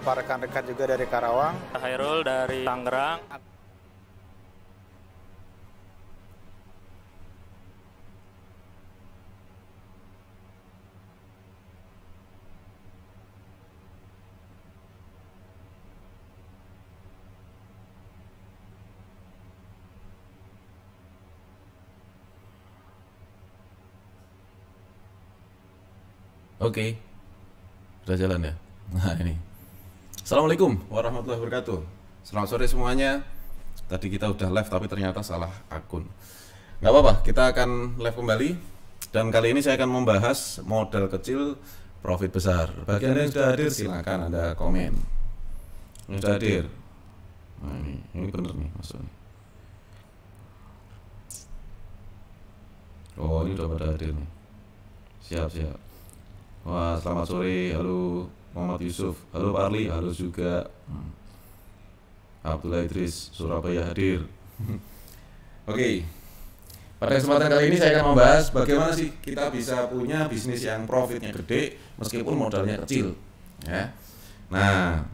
Para rekan-rekan juga dari Karawang. Hairul dari Tangerang. Oke, udah jalan ya. Nah ini, assalamualaikum warahmatullahi wabarakatuh. Selamat sore semuanya. Tadi kita udah live tapi ternyata salah akun. Nggak apa-apa, kita akan live kembali. Dan kali ini saya akan membahas modal kecil, profit besar. Bagi Anda yang sudah hadir silakan Anda komen. Yang sudah hadir. Nah ini bener nih maksudnya. Oh ini udah pada hadir nih. Siap. Wah, selamat sore. Halo Muhammad Yusuf. Halo Pak Arli. Halo juga Abdullah Idris, Surabaya hadir. Oke. Pada kesempatan kali ini saya akan membahas bagaimana sih kita bisa punya bisnis yang profitnya gede meskipun modalnya kecil. Ya. Nah,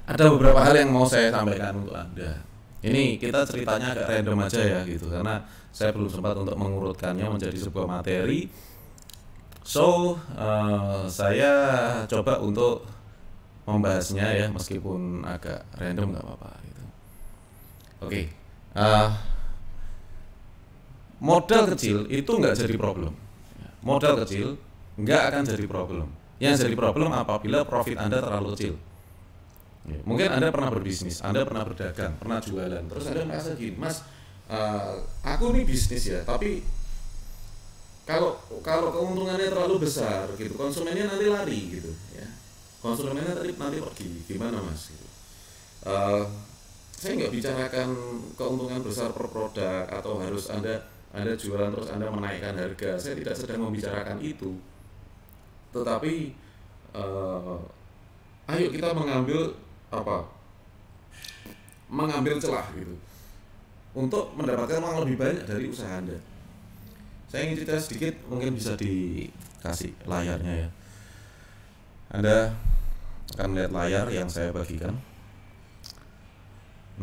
ada beberapa hal yang mau saya sampaikan untuk Anda. Ini kita ceritanya agak random aja ya gitu, karena saya belum sempat untuk mengurutkannya menjadi sebuah materi. So, saya coba untuk membahasnya ya, meskipun agak random nggak apa-apa gitu. Oke, modal kecil itu nggak jadi problem. Modal kecil nggak akan jadi problem. Yang jadi problem apabila profit Anda terlalu kecil. Mungkin Anda pernah berbisnis, Anda pernah berdagang, pernah jualan, terus Anda merasa gini, Mas, aku ini bisnis ya, tapi kalau keuntungannya terlalu besar gitu, konsumennya nanti lari gitu ya, konsumennya nanti pergi, gimana Mas gitu. Saya nggak bicarakan keuntungan besar per produk atau harus anda jualan terus Anda menaikkan harga. Saya tidak sedang membicarakan itu, tetapi ayo kita mengambil celah gitu untuk mendapatkan uang lebih banyak dari usaha Anda. Saya ingin cerita sedikit, mungkin bisa dikasih layarnya ya. Anda akan melihat layar yang saya bagikan.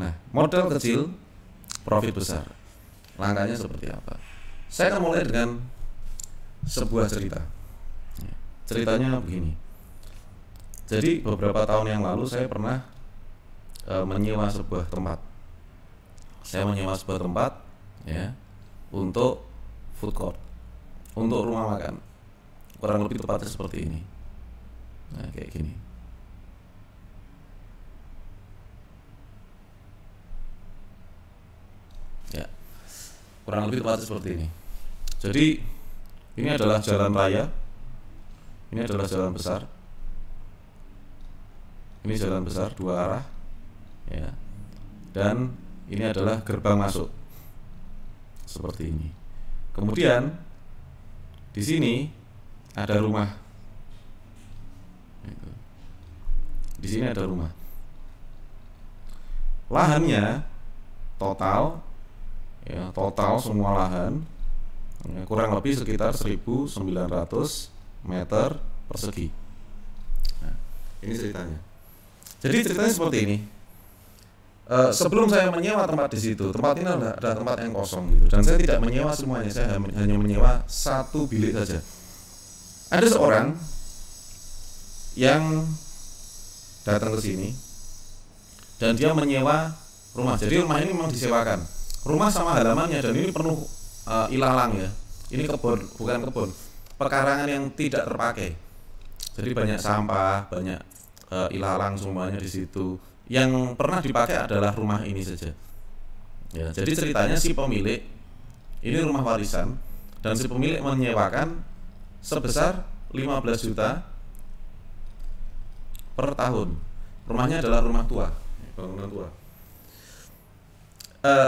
Nah, modal kecil, profit besar. Langkahnya seperti apa? Saya akan mulai dengan sebuah cerita. Ceritanya begini. Jadi beberapa tahun yang lalu saya pernah menyewa sebuah tempat. Saya menyewa sebuah tempat ya untuk food court, untuk rumah makan. Kurang lebih tepatnya seperti ini. Nah, kayak gini. Ya. Kurang lebih tepatnya seperti ini. Jadi ini adalah jalan raya. Ini adalah jalan besar. Ini jalan besar dua arah. Ya. Dan ini adalah gerbang masuk. Seperti ini. Kemudian di sini ada rumah. Di sini ada rumah. Lahannya total semua lahan ya, kurang lebih sekitar 1.900 meter persegi. Nah, ini ceritanya. Jadi ceritanya seperti ini. Sebelum saya menyewa tempat di situ, tempat ini adalah tempat yang kosong gitu, dan saya tidak menyewa semuanya, saya hanya menyewa satu bilik saja. Ada seorang yang datang ke sini dan dia menyewa rumah. Jadi rumah ini memang disewakan, rumah sama halamannya, dan ini penuh ilalang ya. Ini kebun, bukan kebun, pekarangan yang tidak terpakai. Jadi banyak sampah, banyak ilalang semuanya di situ. Yang pernah dipakai adalah rumah ini saja. Ya, jadi ceritanya si pemilik ini rumah warisan dan si pemilik menyewakan sebesar 15 juta per tahun. Rumahnya adalah rumah tua, bangunan tua.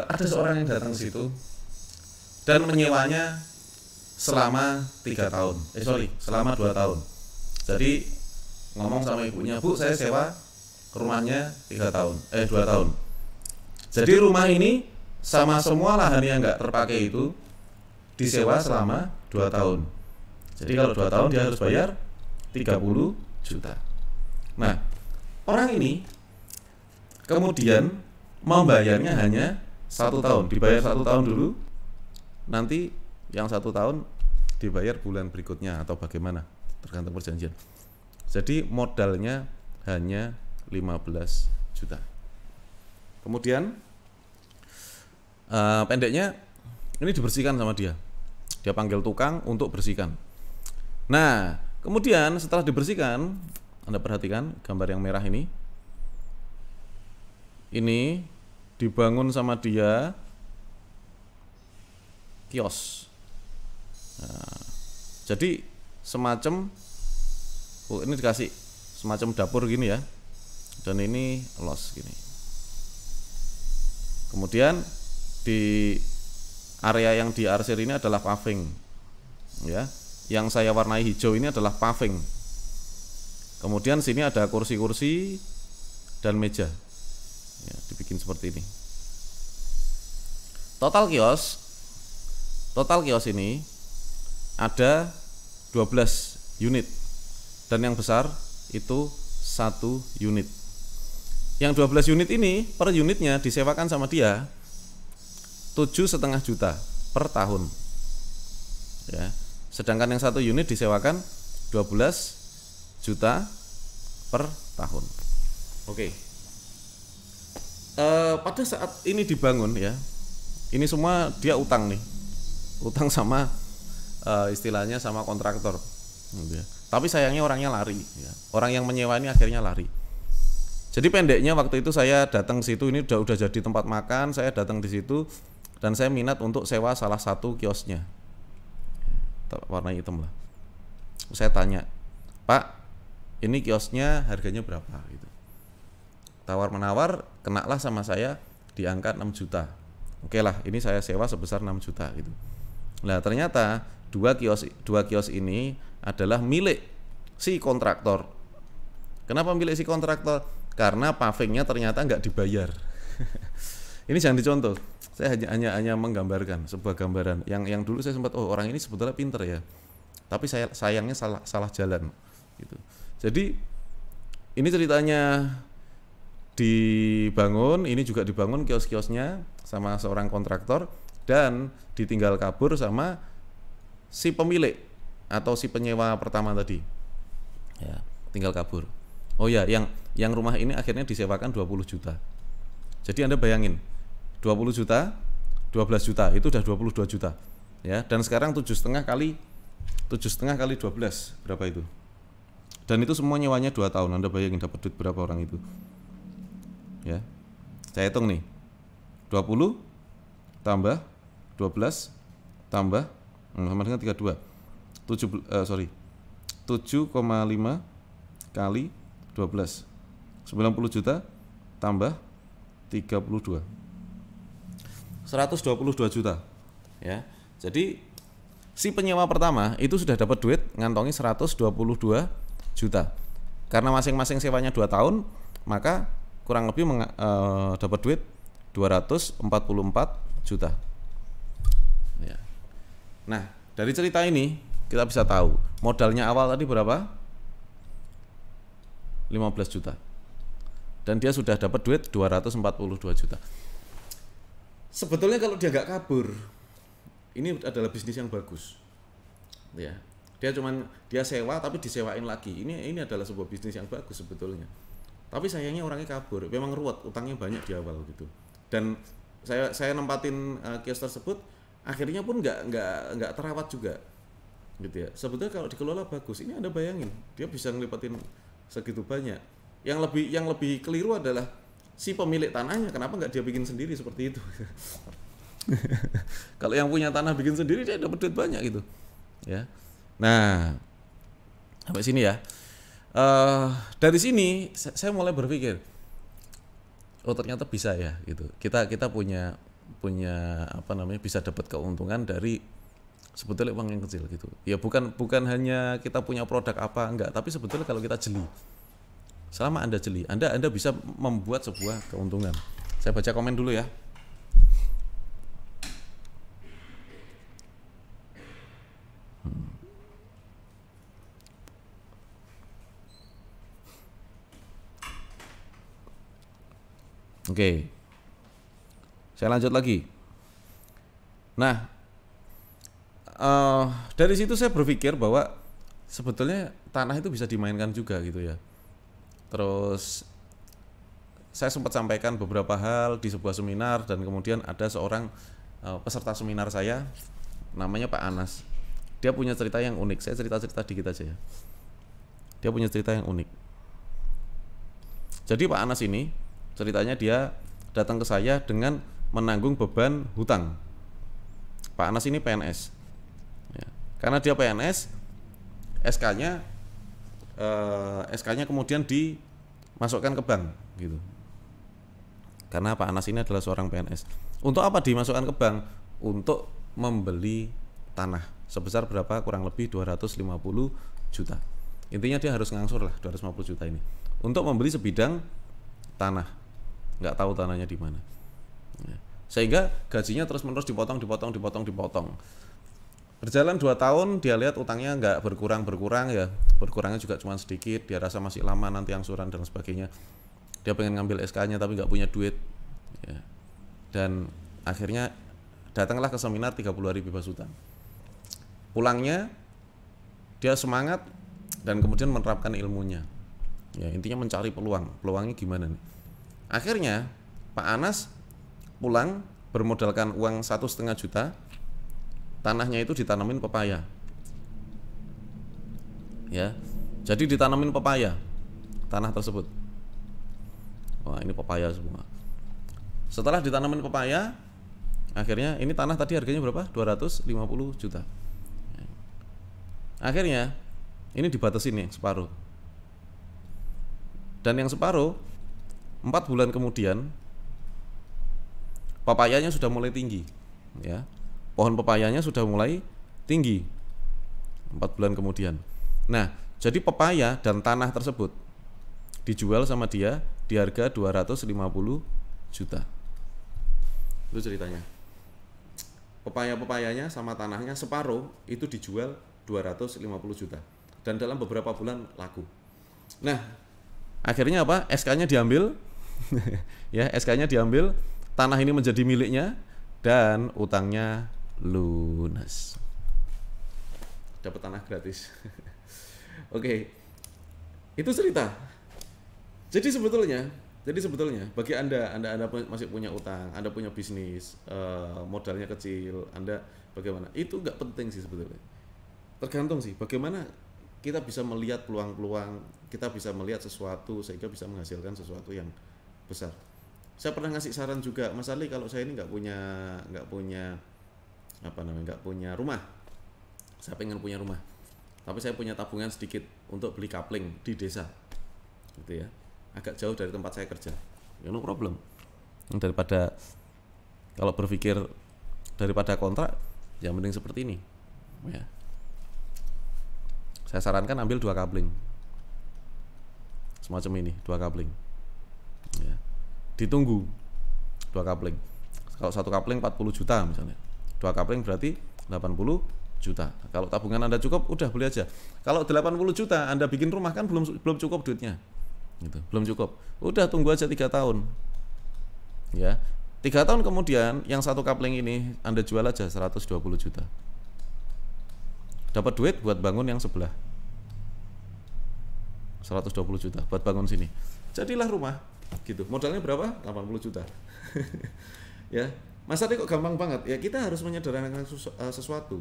Ada seorang yang datang ke situ dan menyewanya selama 3 tahun. Selama 2 tahun. Jadi ngomong sama ibunya, Bu, saya sewa rumahnya 2 tahun. Jadi rumah ini sama semua lahan yang nggak terpakai itu disewa selama 2 tahun. Jadi kalau 2 tahun dia harus bayar 30 juta. Nah, orang ini kemudian membayarnya hanya 1 tahun, dibayar 1 tahun dulu, nanti yang 1 tahun dibayar bulan berikutnya atau bagaimana, tergantung perjanjian. Jadi modalnya hanya 15 juta. Kemudian pendeknya ini dibersihkan sama dia. Dia panggil tukang untuk bersihkan. Nah, kemudian setelah dibersihkan, Anda perhatikan gambar yang merah ini. Ini dibangun sama dia kios. Nah, jadi semacam ini dikasih semacam dapur gini ya. Dan ini los gini. Kemudian di area yang diarsir ini adalah paving. Ya. Yang saya warnai hijau ini adalah paving. Kemudian sini ada kursi-kursi dan meja. Ya, dibikin seperti ini. Total kios ini ada 12 unit. Dan yang besar itu 1 unit. Yang 12 unit ini per unitnya disewakan sama dia 7,5 juta per tahun. Ya. Sedangkan yang 1 unit disewakan 12 juta per tahun. Oke. Pada saat ini dibangun ya, ini semua dia utang nih, utang sama istilahnya sama kontraktor. Gitu ya. Tapi sayangnya orangnya lari. Ya. Orang yang menyewa ini akhirnya lari. Jadi pendeknya waktu itu saya datang ke situ, ini udah jadi tempat makan, saya datang di situ dan saya minat untuk sewa salah satu kiosnya. Warna hitam lah. Saya tanya, "Pak, ini kiosnya harganya berapa?" gitu. Tawar menawar, kenalah sama saya di angka 6 juta. Oke lah, ini saya sewa sebesar 6 juta gitu. Nah, ternyata dua kios ini adalah milik si kontraktor. Kenapa milik si kontraktor? Karena pavingnya ternyata nggak dibayar. Ini jangan dicontoh. Saya hanya menggambarkan sebuah gambaran yang dulu saya sempat, oh orang ini sebetulnya pinter ya, tapi sayangnya salah jalan gitu. Jadi ini ceritanya dibangun, ini juga dibangun kios-kiosnya sama seorang kontraktor dan ditinggal kabur sama si pemilik atau si penyewa pertama tadi. Ya, tinggal kabur. Oh ya, yang rumah ini akhirnya disewakan 20 juta. Jadi Anda bayangin, 20 juta, 12 juta, itu udah 22 juta. Ya, dan sekarang 7,5 kali 12, berapa itu? Dan itu semua nyewanya 2 tahun. Anda bayangin dapat duit berapa orang itu? Ya. Saya hitung nih. 20 tambah 12 tambah sama dengan 32. 7,5 kali 12. 90 juta tambah 32. 122 juta. Ya. Jadi si penyewa pertama itu sudah dapat duit ngantongi 122 juta. Karena masing-masing sewanya 2 tahun, maka kurang lebih dapat duit 244 juta. Ya. Nah, dari cerita ini kita bisa tahu modalnya awal tadi berapa? 15 juta. Dan dia sudah dapat duit 242 juta. Sebetulnya kalau dia nggak kabur, ini adalah bisnis yang bagus. Ya. Dia sewa tapi disewain lagi. Ini adalah sebuah bisnis yang bagus sebetulnya. Tapi sayangnya orangnya kabur. Memang ruwet, utangnya banyak di awal gitu. Dan saya nempatin kios tersebut, akhirnya pun nggak terawat juga. Gitu ya. Sebetulnya kalau dikelola bagus, ini Anda bayangin, dia bisa ngelipatin segitu banyak. Yang lebih keliru adalah si pemilik tanahnya, kenapa nggak dia bikin sendiri seperti itu? Kalau yang punya tanah bikin sendiri, dia dapat duit banyak gitu. Ya. Nah, sampai sini ya. Dari sini saya mulai berpikir, oh ternyata bisa ya gitu. Kita punya bisa dapat keuntungan dari sebetulnya uang yang kecil gitu. Ya bukan hanya kita punya produk apa enggak, tapi sebetulnya kalau kita jeli. Selama Anda jeli, Anda bisa membuat sebuah keuntungan. Saya baca komen dulu ya. Oke. Saya lanjut lagi. Nah, dari situ saya berpikir bahwa sebetulnya tanah itu bisa dimainkan juga gitu ya. Terus saya sempat sampaikan beberapa hal di sebuah seminar, dan kemudian ada seorang peserta seminar saya, namanya Pak Anas. Dia punya cerita yang unik. Saya cerita-cerita dikit aja ya. Dia punya cerita yang unik. Jadi Pak Anas ini ceritanya dia datang ke saya dengan menanggung beban hutang. Pak Anas ini PNS. Ya. Karena dia PNS, SK-nya kemudian dimasukkan ke bank gitu. Karena Pak Anas ini adalah seorang PNS. Untuk apa dimasukkan ke bank? Untuk membeli tanah sebesar berapa? Kurang lebih 250 juta. Intinya dia harus ngangsur lah 250 juta ini untuk membeli sebidang tanah. Nggak tahu tanahnya di mana. Ya. Sehingga gajinya terus-menerus dipotong. Berjalan 2 tahun, dia lihat utangnya nggak berkurang ya, berkurangnya juga cuma sedikit. Dia rasa masih lama nanti angsuran dan sebagainya. Dia pengen ngambil SK-nya tapi nggak punya duit. Ya. Dan akhirnya datanglah ke seminar 30 hari bebas hutang. Pulangnya dia semangat dan kemudian menerapkan ilmunya. Ya, intinya mencari peluang. Peluangnya gimana nih? Akhirnya Pak Anas pulang bermodalkan uang 1,5 juta. Tanahnya itu ditanamin pepaya. Ya. Jadi ditanamin pepaya tanah tersebut. Wah, ini pepaya semua. Setelah ditanamin pepaya, akhirnya ini tanah tadi harganya berapa? 250 juta. Akhirnya ini dibatasi nih separuh. Dan yang separuh 4 bulan kemudian pepayanya sudah mulai tinggi, ya. Pohon pepayanya sudah mulai tinggi 4 bulan kemudian. Nah, jadi pepaya dan tanah tersebut dijual sama dia di harga 250 juta. Itu ceritanya. Pepayanya sama tanahnya separuh itu dijual 250 juta. Dan dalam beberapa bulan laku. Nah, akhirnya apa? SK-nya diambil. Ya, SK-nya diambil, tanah ini menjadi miliknya dan utangnya lunas. Dapat tanah gratis. Oke. Itu cerita. Jadi sebetulnya bagi Anda masih punya utang, Anda punya bisnis, modalnya kecil, Anda bagaimana? Itu nggak penting sih sebetulnya. Tergantung sih bagaimana kita bisa melihat peluang-peluang, kita bisa melihat sesuatu sehingga bisa menghasilkan sesuatu yang besar. Saya pernah ngasih saran juga, Mas Ali, kalau saya ini nggak punya rumah, saya pengen punya rumah, tapi saya punya tabungan sedikit untuk beli kapling di desa, gitu ya, agak jauh dari tempat saya kerja, ya no problem. Daripada kalau berpikir daripada kontrak, yang penting seperti ini, ya. Saya sarankan ambil 2 kapling, semacam ini, 2 kapling, ya. Ditunggu 2 kapling. Kalau 1 kapling 40 juta misalnya, 2 kapling berarti 80 juta. Kalau tabungan Anda cukup, udah beli aja. Kalau 80 juta Anda bikin rumah kan belum cukup duitnya, gitu. Belum cukup. Udah tunggu aja 3 tahun. Ya. 3 tahun kemudian yang 1 kapling ini Anda jual aja 120 juta. Dapat duit buat bangun yang sebelah. 120 juta buat bangun sini. Jadilah rumah, gitu. Modalnya berapa? 80 juta. Ya. Mas Ade kok gampang banget? Ya kita harus menyederhanakan sesuatu.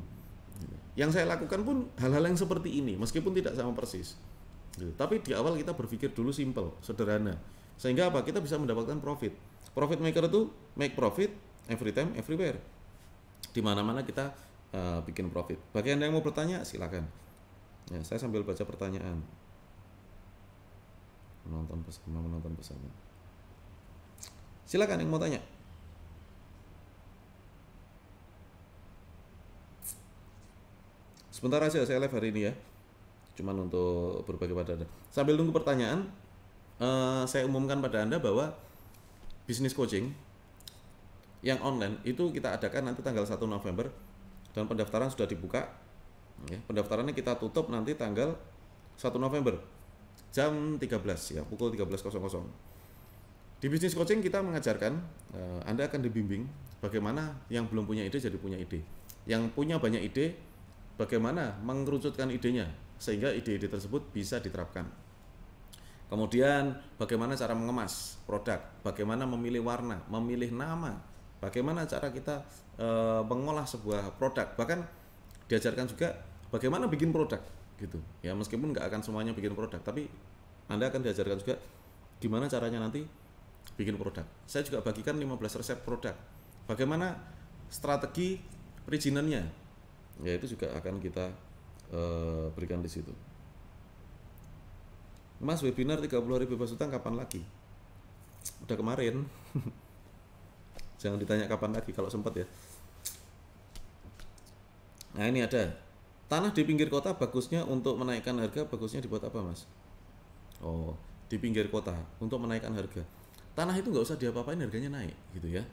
Yang saya lakukan pun hal-hal yang seperti ini, meskipun tidak sama persis. Gitu. Tapi di awal kita berpikir dulu simple, sederhana. Sehingga apa? Kita bisa mendapatkan profit. Profit maker itu make profit every time, everywhere. Di mana-mana kita bikin profit. Bagi Anda yang mau bertanya, silakan. Ya, saya sambil baca pertanyaan. Menonton bersama. Silakan yang mau tanya. Sebentar aja, saya live hari ini ya. Cuman untuk berbagi pada Anda. Sambil tunggu pertanyaan, saya umumkan pada Anda bahwa bisnis coaching yang online itu kita adakan nanti tanggal 1 November dan pendaftaran sudah dibuka. Ya, pendaftarannya kita tutup nanti tanggal 1 November jam 13 ya, pukul 13.00. Di bisnis coaching kita mengajarkan, Anda akan dibimbing bagaimana yang belum punya ide jadi punya ide. Yang punya banyak ide, bagaimana mengerucutkan idenya sehingga ide-ide tersebut bisa diterapkan. Kemudian bagaimana cara mengemas produk, bagaimana memilih warna, memilih nama, bagaimana cara kita mengolah sebuah produk. Bahkan diajarkan juga bagaimana bikin produk gitu. Ya meskipun nggak akan semuanya bikin produk, tapi Anda akan diajarkan juga gimana caranya nanti bikin produk. Saya juga bagikan 15 resep produk. Bagaimana strategi perizinannya. Ya itu juga akan kita berikan di situ. Mas, webinar 30 hari bebas utang kapan lagi? Udah kemarin. Jangan ditanya kapan lagi kalau sempat ya. Nah, ini ada. Tanah di pinggir kota bagusnya untuk menaikkan harga, bagusnya dibuat apa, Mas? Oh, di pinggir kota untuk menaikkan harga. Tanah itu nggak usah diapa-apain, harganya naik gitu ya.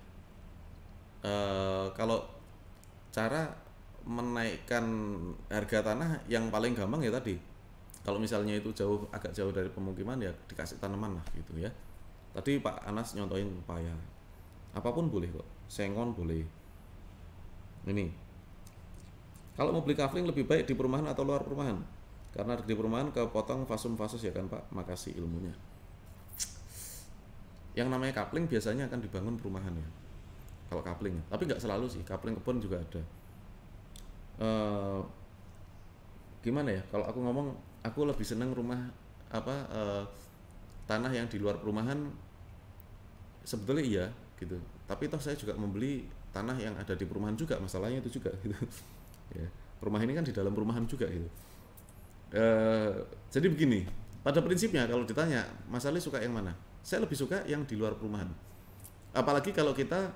Kalau cara menaikkan harga tanah yang paling gampang ya tadi, kalau misalnya itu agak jauh dari pemukiman ya dikasih tanaman lah gitu ya. Tadi Pak Anas nyontoin pepaya, apapun boleh kok, sengon boleh. Ini kalau mau beli kafling lebih baik di perumahan atau luar perumahan, karena di perumahan kepotong fasum-fasus ya kan Pak. Makasih ilmunya. Yang namanya kapling biasanya akan dibangun perumahan ya, kalau kapling, tapi nggak selalu sih, kapling kebun juga ada. Gimana ya, kalau aku ngomong, aku lebih seneng rumah tanah yang di luar perumahan, sebetulnya iya gitu, tapi toh saya juga membeli tanah yang ada di perumahan juga, masalahnya itu juga gitu. Ya, rumah ini kan di dalam perumahan juga gitu. Jadi begini, pada prinsipnya kalau ditanya Mas Ali suka yang mana, saya lebih suka yang di luar perumahan. Apalagi kalau kita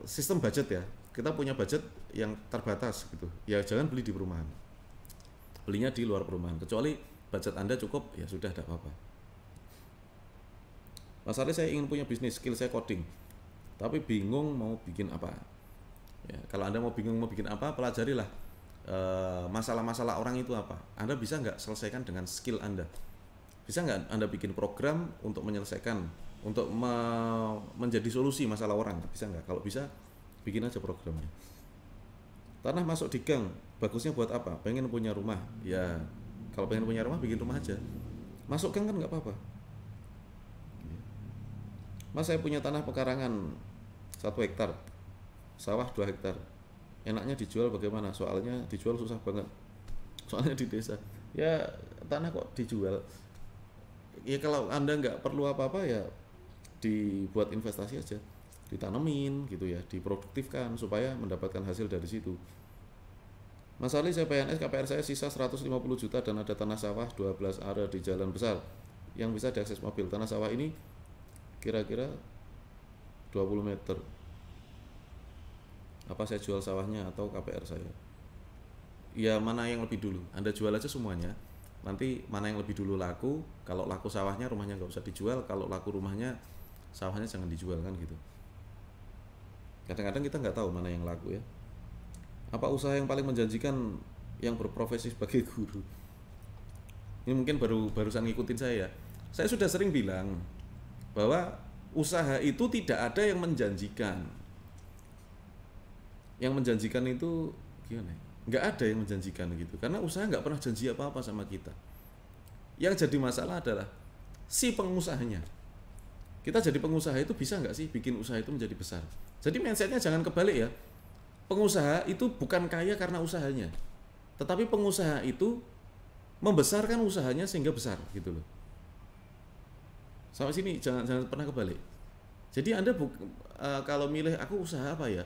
sistem budget ya, kita punya budget yang terbatas gitu, ya jangan beli di perumahan, belinya di luar perumahan. Kecuali budget Anda cukup, ya sudah, tidak apa-apa. Mas Ali, saya ingin punya bisnis, skill saya coding, tapi bingung mau bikin apa. Ya, kalau Anda mau bingung mau bikin apa, pelajarilah masalah-masalah orang itu apa. Anda bisa nggak selesaikan dengan skill Anda? Bisa nggak Anda bikin program untuk menyelesaikan, untuk menjadi solusi masalah orang? Bisa nggak? Kalau bisa, bikin aja programnya. Tanah masuk di gang, bagusnya buat apa? Pengen punya rumah, ya kalau pengen punya rumah, bikin rumah aja. Masuk gang kan nggak apa-apa. Mas, saya punya tanah pekarangan 1 hektar, sawah 2 hektar. Enaknya dijual bagaimana? Soalnya dijual susah banget. Soalnya di desa. Ya tanah kok dijual? Ya kalau Anda nggak perlu apa-apa ya dibuat investasi aja, ditanemin gitu ya, diproduktifkan supaya mendapatkan hasil dari situ. Mas Ali, saya PNS, KPR saya sisa 150 juta dan ada tanah sawah 12 are di jalan besar yang bisa diakses mobil. Tanah sawah ini kira-kira 20 meter. Apa saya jual sawahnya atau KPR saya? Ya mana yang lebih dulu, Anda jual aja semuanya. Nanti mana yang lebih dulu laku. Kalau laku sawahnya, rumahnya nggak usah dijual. Kalau laku rumahnya, sawahnya jangan dijual kan gitu. Kadang-kadang kita nggak tahu mana yang laku ya. Apa usaha yang paling menjanjikan yang berprofesi sebagai guru? Ini mungkin barusan ngikutin saya. Saya sudah sering bilang bahwa usaha itu tidak ada yang menjanjikan. Yang menjanjikan itu gimana? Nggak ada yang menjanjikan gitu. Karena usaha nggak pernah janji apa-apa sama kita. Yang jadi masalah adalah si pengusahanya. Kita jadi pengusaha itu bisa nggak sih bikin usaha itu menjadi besar? Jadi mindsetnya jangan kebalik ya. Pengusaha itu bukan kaya karena usahanya, tetapi pengusaha itu membesarkan usahanya sehingga besar gitu loh. Sampai sini jangan pernah kebalik. Jadi Anda kalau milih aku usaha apa ya?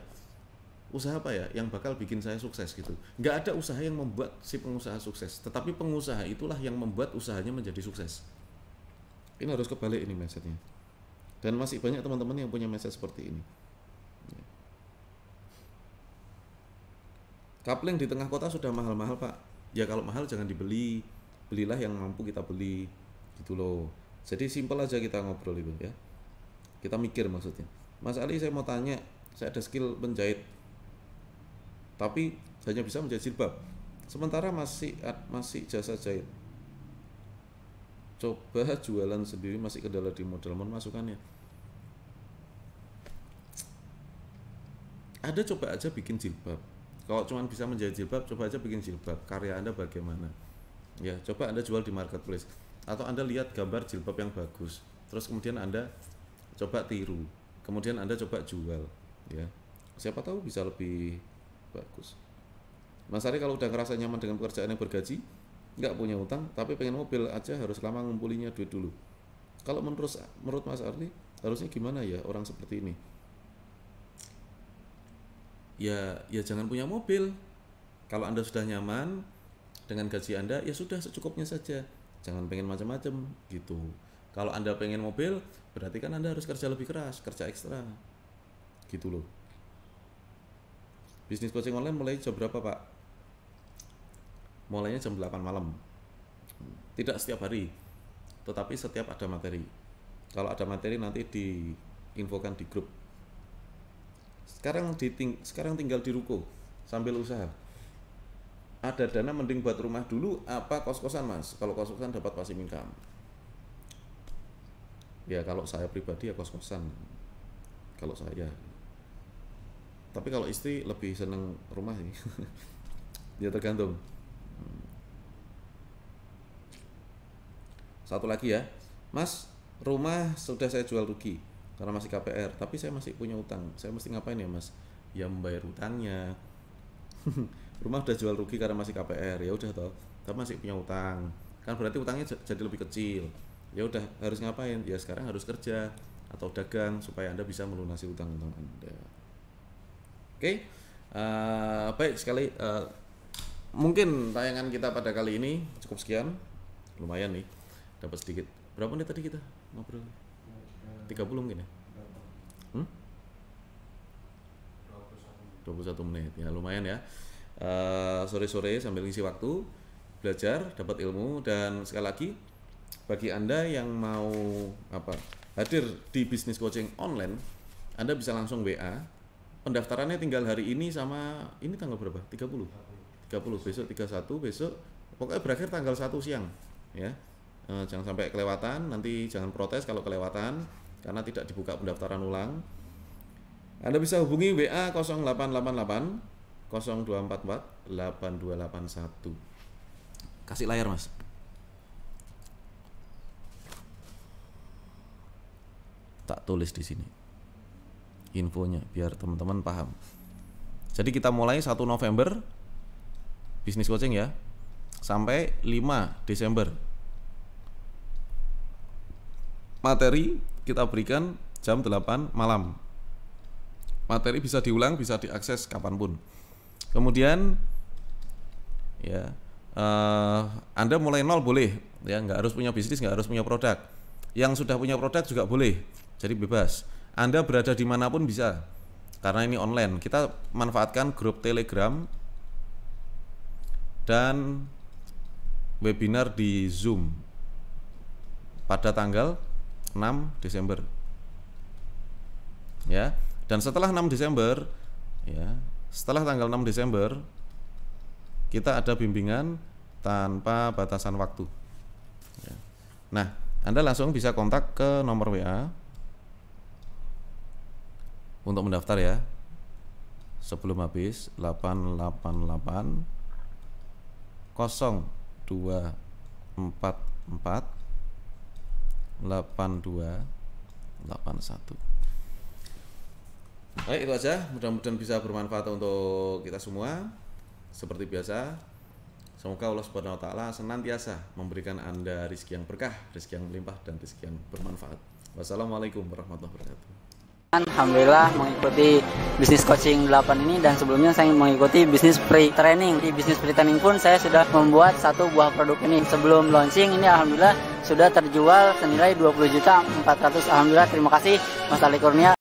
Usaha apa ya yang bakal bikin saya sukses gitu. Nggak ada usaha yang membuat si pengusaha sukses, tetapi pengusaha itulah yang membuat usahanya menjadi sukses. Ini harus kebalik ini mindsetnya. Dan masih banyak teman-teman yang punya mindset seperti ini. Kapling di tengah kota sudah mahal-mahal Pak. Ya kalau mahal jangan dibeli, belilah yang mampu kita beli gitu loh. Jadi simpel aja kita ngobrol itu ya. Kita mikir maksudnya. Mas Ali, saya mau tanya, saya ada skill penjahit, tapi hanya bisa menjahit jilbab. Sementara masih jasa jahit. coba jualan sendiri masih kendala di modal, mohon masukannya. Ada coba aja bikin jilbab. Kalau cuma bisa menjahit jilbab, coba aja bikin jilbab. Karya Anda bagaimana? Ya, coba Anda jual di marketplace. Atau Anda lihat gambar jilbab yang bagus, terus kemudian Anda coba tiru, kemudian Anda coba jual, ya. Siapa tahu bisa lebih bagus. Mas Ari kalau udah ngerasa nyaman dengan pekerjaan yang bergaji, nggak punya utang, tapi pengen mobil aja, harus lama ngumpulinya duit dulu. Kalau menurut Mas Ari, harusnya gimana ya orang seperti ini? Ya jangan punya mobil. Kalau Anda sudah nyaman dengan gaji Anda, ya sudah secukupnya saja. Jangan pengen macam-macam gitu. Kalau Anda pengen mobil, berarti kan Anda harus kerja lebih keras, kerja ekstra. Gitu loh. Bisnis coaching online mulai jam berapa, Pak? Mulainya jam 8 malam. Tidak setiap hari, tetapi setiap ada materi. Kalau ada materi nanti diinfokan di grup. Sekarang tinggal di ruko sambil usaha. Ada dana mending buat rumah dulu apa kos-kosan, Mas? Kalau kos-kosan dapat passive income. Ya kalau saya pribadi ya kos-kosan. Kalau saya. Tapi kalau istri lebih seneng rumah sih. Ya tergantung. Satu lagi ya, Mas, rumah sudah saya jual rugi karena masih KPR, tapi saya masih punya utang. Saya mesti ngapain ya, Mas? Ya membayar utangnya. Rumah udah jual rugi karena masih KPR, ya udah toh, tapi masih punya utang. Kan berarti utangnya jadi lebih kecil. Ya udah, harus ngapain? Ya sekarang harus kerja atau dagang supaya Anda bisa melunasi utang-utang Anda. Oke. Baik sekali, mungkin tayangan kita pada kali ini cukup sekian. Lumayan nih, dapat sedikit. Berapa menit tadi kita ngobrol? 30 mungkin ya? 21 menit, ya lumayan ya. Sore-sore sambil ngisi waktu, belajar, dapat ilmu. Dan sekali lagi, bagi Anda yang mau hadir di bisnis coaching online, Anda bisa langsung WA. Pendaftarannya tinggal hari ini sama ini tanggal berapa? 30, besok 31, besok pokoknya berakhir tanggal 1 siang ya. Jangan sampai kelewatan, nanti jangan protes kalau kelewatan karena tidak dibuka pendaftaran ulang. Anda bisa hubungi WA 0888 0244 8281. Kasih layar, Mas. Tak tulis di sini infonya biar teman-teman paham. Jadi kita mulai 1 November bisnis coaching ya, sampai 5 Desember. Materi kita berikan jam 8 malam. Materi bisa diulang, bisa diakses kapanpun. Kemudian ya Anda mulai nol boleh ya, nggak harus punya bisnis, nggak harus punya produk. Yang sudah punya produk juga boleh, jadi bebas. Anda berada dimanapun bisa, karena ini online. Kita manfaatkan grup Telegram dan webinar di Zoom pada tanggal 6 Desember ya. Dan setelah 6 Desember ya, setelah tanggal 6 Desember kita ada bimbingan tanpa batasan waktu ya. Nah, Anda langsung bisa kontak ke nomor WA untuk mendaftar ya. Sebelum habis 888 0244 8281. Baik, itu aja. Mudah-mudahan bisa bermanfaat untuk kita semua. Seperti biasa, semoga Allah Subhanahu wa taala senantiasa memberikan Anda rezeki yang berkah, rezeki yang melimpah, dan rezeki yang bermanfaat. Wassalamualaikum warahmatullahi wabarakatuh. Alhamdulillah mengikuti bisnis coaching 8 ini, dan sebelumnya saya mengikuti bisnis free training. Di bisnis free training pun saya sudah membuat 1 buah produk ini. Sebelum launching ini alhamdulillah sudah terjual senilai 20.400.000. Alhamdulillah, terima kasih Mas Ali Kurnia.